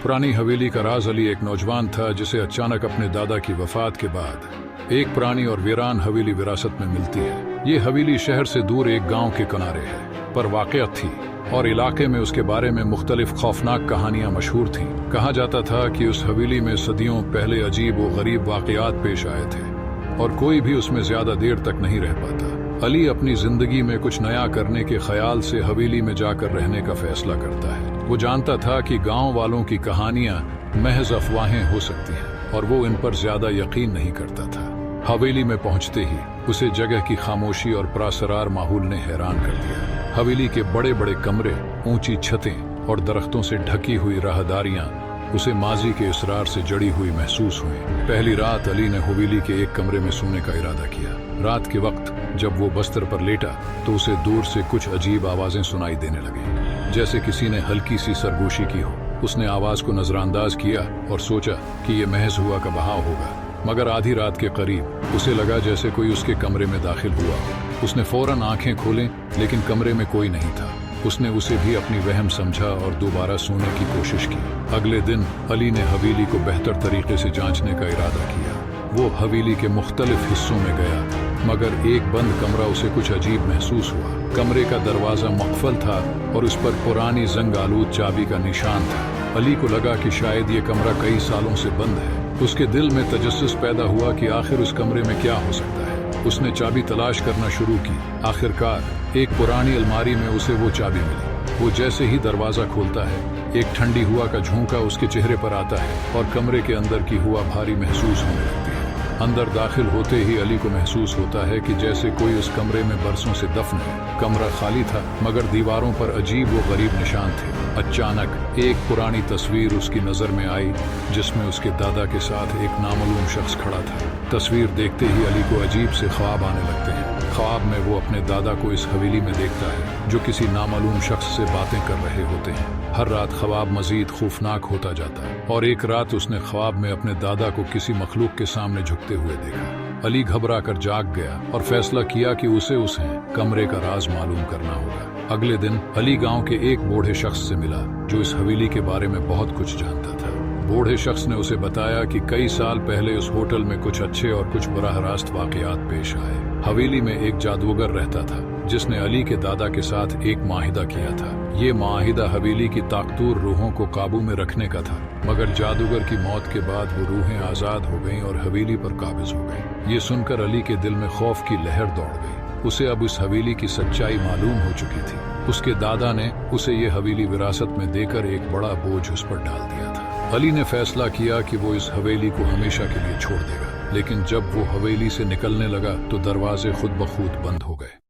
पुरानी हवेली का राज। अली एक नौजवान था जिसे अचानक अपने दादा की वफात के बाद एक पुरानी और वीरान हवेली विरासत में मिलती है। ये हवेली शहर से दूर एक गांव के किनारे है, पर वाक़िअत थी और इलाके में उसके बारे में मुख्तलिफ खौफनाक कहानियां मशहूर थीं। कहा जाता था कि उस हवेली में सदियों पहले अजीब व गरीब वाक़ियात पेश आए थे और कोई भी उसमें ज्यादा देर तक नहीं रह पाता। अली अपनी जिंदगी में कुछ नया करने के ख्याल से हवेली में जाकर रहने का फैसला करता है। वो जानता था कि गांव वालों की कहानियां महज अफवाहें हो सकती हैं और वो इन पर ज्यादा यकीन नहीं करता था। हवेली में पहुंचते ही उसे जगह की खामोशी और प्रासरार माहौल ने हैरान कर दिया। हवेली के बड़े बड़े कमरे, ऊंची छतें और दरख्तों से ढकी हुई राहदारियां उसे माजी के इसरार से जड़ी हुई महसूस हुई। पहली रात अली ने हवेली के एक कमरे में सोने का इरादा किया। रात के वक्त जब वो बस्तर पर लेटा तो उसे दूर से कुछ अजीब आवाजें सुनाई देने लगी, जैसे किसी ने हल्की सी सरगोशी की हो। उसने आवाज को नजरअंदाज किया और सोचा कि ये महज हवा का बहाव होगा, मगर आधी रात के करीब उसे लगा जैसे कोई उसके कमरे में दाखिल हुआ। उसने फौरन आंखें खोलें, लेकिन कमरे में कोई नहीं था। उसने उसे भी अपनी वहम समझा और दोबारा सोने की कोशिश की। अगले दिन अली ने हवेली को बेहतर तरीके से जांचने का इरादा किया। वो हवेली के मुख्तलिफ हिस्सों में गया, मगर एक बंद कमरा उसे कुछ अजीब महसूस हुआ। कमरे का दरवाजा मक़फ़ल था और उस पर पुरानी जंग आलूद चाबी का निशान था। अली को लगा कि शायद ये कमरा कई सालों से बंद है। उसके दिल में तजस्सुस पैदा हुआ कि आखिर उस कमरे में क्या हो सकता है। उसने चाबी तलाश करना शुरू की। आखिरकार एक पुरानी अलमारी में उसे वो चाबी मिली। वो जैसे ही दरवाजा खोलता है, एक ठंडी हवा का झोंका उसके चेहरे पर आता है और कमरे के अंदर की हवा भारी महसूस होने लगती है। अंदर दाखिल होते ही अली को महसूस होता है कि जैसे कोई उस कमरे में बरसों से दफन है। कमरा खाली था, मगर दीवारों पर अजीब व गरीब निशान थे। अचानक एक पुरानी तस्वीर उसकी नजर में आई, जिसमें उसके दादा के साथ एक नामालूम शख्स खड़ा था। तस्वीर देखते ही अली को अजीब से ख्वाब आने लगते हैं। ख्वाब में वो अपने दादा को इस हवेली में देखता है, जो किसी नामालूम शख्स से बातें कर रहे होते हैं। हर रात ख्वाब मजीद खौफनाक होता जाता है और एक रात उसने ख्वाब में अपने दादा को किसी मखलूक के सामने झुकते हुए देखा। अली घबरा कर जाग गया और फैसला किया कि उसे कमरे का राज मालूम करना होगा। अगले दिन अली गांव के एक बूढ़े शख्स से मिला, जो इस हवेली के बारे में बहुत कुछ जानता था। बूढ़े शख्स ने उसे बताया कि कई साल पहले उस होटल में कुछ अच्छे और कुछ बराह रास्त वाकयात पेश आए। हवेली में एक जादूगर रहता था, जिसने अली के दादा के साथ एक माहिदा किया था। ये माहिदा हवेली की ताकतूर रूहों को काबू में रखने का था, मगर जादूगर की मौत के बाद वो रूहें आजाद हो गईं और हवेली पर काबिज हो गईं। ये सुनकर अली के दिल में खौफ की लहर दौड़ गई। उसे अब इस हवेली की सच्चाई मालूम हो चुकी थी। उसके दादा ने उसे ये हवेली विरासत में देकर एक बड़ा बोझ उस पर डाल दिया था। अली ने फैसला किया कि वो इस हवेली को हमेशा के लिए छोड़ देगा, लेकिन जब वो हवेली से निकलने लगा तो दरवाजे खुद ब खुद बंद हो गए।